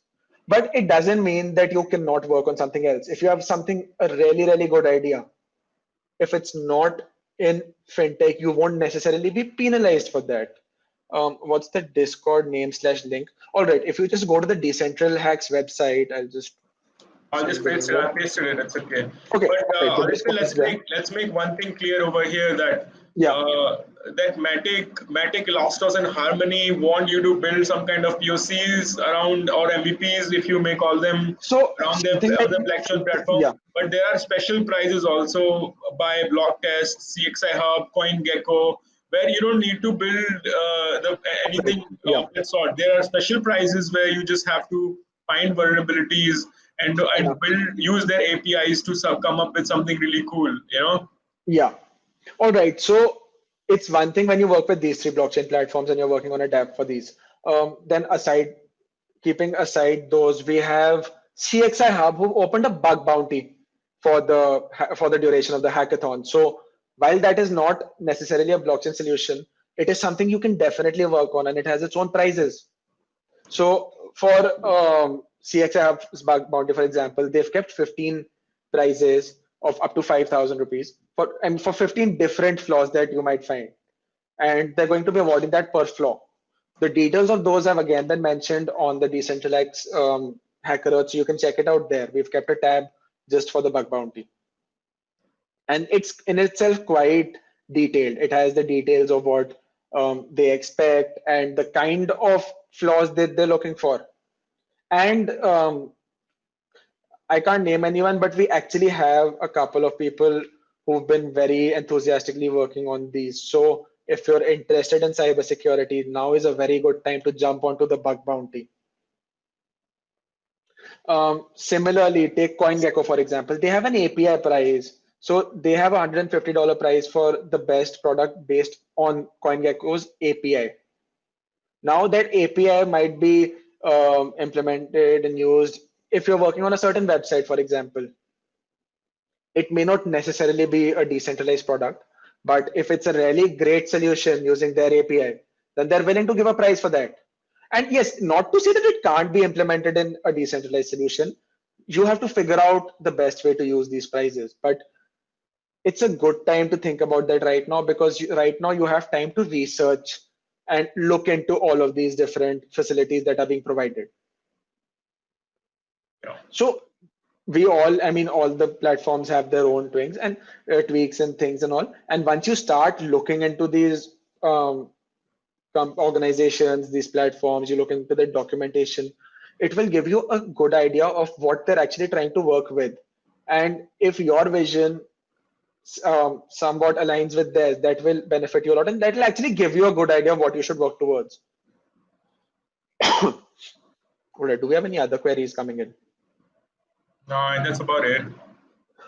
But it doesn't mean that you cannot work on something else. If you have something, a really good idea, if it's not in fintech, you won't necessarily be penalized for that. What's the Discord name/link? All right, if you just go to the DecentralHacks website, I'll just paste it. I pasted it. It's okay. Okay, But all right, the Aditya, Discord is there. let's make one thing clear over here that Yeah. that Matic, Elastos, and Harmony want you to build some kind of POCs around, or MVPs, if you may call them, So around something like, the blockchain platform. yeah. But there are special prizes also by Blocktest, CXI Hub, CoinGecko, where you don't need to build anything Yeah. of that sort. There are special prizes where you just have to find vulnerabilities and use their APIs to come up with something really cool. Yeah. All right. So it's one thing when you work with these three blockchain platforms and you're working on a DApp for these. Then keeping aside those, we have CXI Hub, who opened a bug bounty for the duration of the hackathon. So while that is not necessarily a blockchain solution, it is something you can definitely work on, and it has its own prizes. So for CXI Hub's bug bounty, for example, they've kept 15 prizes of up to 5,000 rupees for 15 different flaws that you might find, and they're going to be awarding that per flaw. The details of those have again been mentioned on the DecentralHacks Hacker Earth, so you can check it out there. We've kept a tab just for the bug bounty, and it's in itself quite detailed. It has the details of what they expect and the kind of flaws that they're looking for. And I can't name anyone, but we actually have a couple of people who've been very enthusiastically working on these. So if you're interested in cybersecurity, now is a very good time to jump onto the bug bounty. Similarly, take CoinGecko, for example. They have an API price. So they have a $150 price for the best product based on CoinGecko's API. Now that API might be implemented and used if you're working on a certain website, for example. It may not necessarily be a decentralized product, but if it's a really great solution using their API, then they're willing to give a price for that. And yes, not to say that it can't be implemented in a decentralized solution. You have to figure out the best way to use these prices. But it's a good time to think about that right now, because right now you have time to research and look into all of these different facilities that are being provided. Yeah. So all the platforms have their own tweaks and things and all. And once you start looking into these organizations, these platforms, you look into the documentation, it will give you a good idea of what they're actually trying to work with. And if your vision somewhat aligns with theirs, that will benefit you a lot, and that will actually give you a good idea of what you should work towards. All right, do we have any other queries coming in? No, that's about it.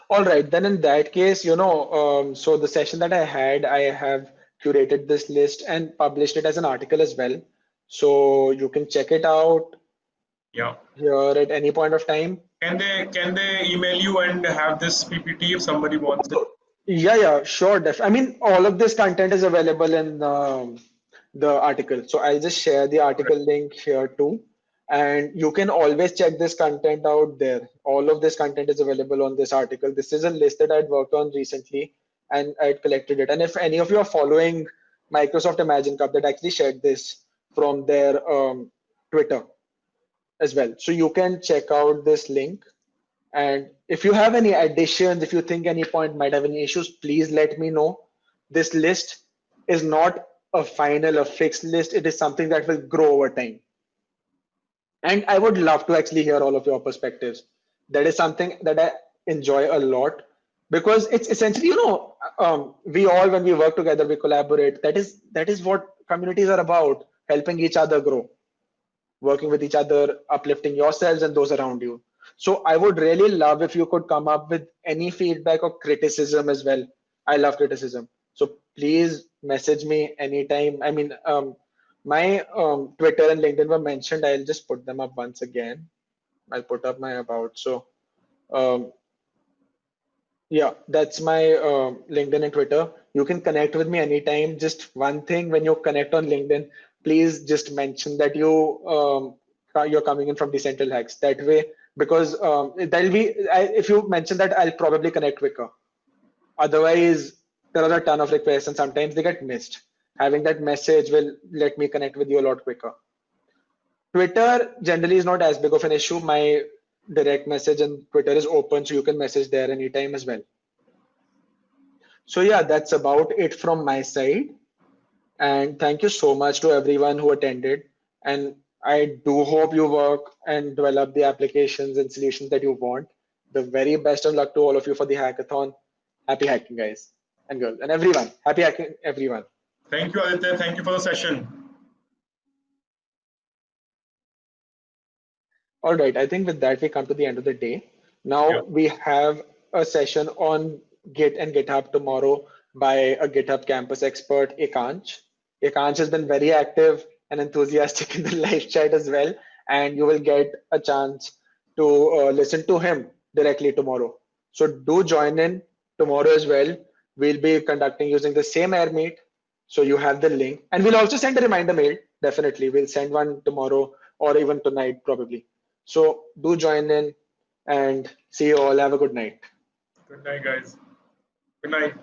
All right, then in that case, so the session that I have curated this list and published it as an article as well. So you can check it out here at any point of time. Can they email you and have this PPT if somebody wants it? Yeah, sure. I mean, all of this content is available in the article. So I'll just share the article link here too. And you can always check this content out there. All of this content is available on this article. This is a list that I'd worked on recently and I'd collected it. And if any of you are following Microsoft Imagine Cup, that actually shared this from their Twitter as well. So you can check out this link. And if you have any additions, if you think any point might have any issues, please let me know. This list is not a final, a fixed list. It is something that will grow over time. And I would love to actually hear all of your perspectives. That is something that I enjoy a lot because it's essentially, we all, when we work together, we collaborate. That is what communities are about, helping each other grow, working with each other, uplifting yourselves and those around you. So I would really love if you could come up with any feedback or criticism as well. I love criticism. So please message me anytime. I mean, my Twitter and LinkedIn were mentioned. I'll just put them up once again. I'll put up my about. So yeah, that's my LinkedIn and Twitter. You can connect with me anytime. Just one thing, when you connect on LinkedIn, please just mention that you're coming in from DecentralHacks. That way, because that'll be, if you mention that, I'll probably connect quicker. Otherwise, there are a ton of requests and sometimes they get missed. Having that message will let me connect with you a lot quicker. Twitter generally is not as big of an issue. My direct message and Twitter is open, so you can message there anytime as well. So yeah, that's about it from my side. And thank you so much to everyone who attended. And I do hope you work and develop the applications and solutions that you want. The very best of luck to all of you for the hackathon. Happy hacking, guys and girls, and everyone. Happy hacking, everyone. Thank you, Aditya. Thank you for the session. All right, I think with that, we come to the end of the day. Now we have a session on Git and GitHub tomorrow by a GitHub campus expert, Ekansh. Ekansh has been very active and enthusiastic in the live chat as well, and you will get a chance to listen to him directly tomorrow. So do join in tomorrow as well. We'll be conducting using the same Airmeet. So you have the link, and we'll also send a reminder mail. Definitely, we'll send one tomorrow or even tonight probably. So do join in and see you all. Have a good night. Good night, guys. Good night.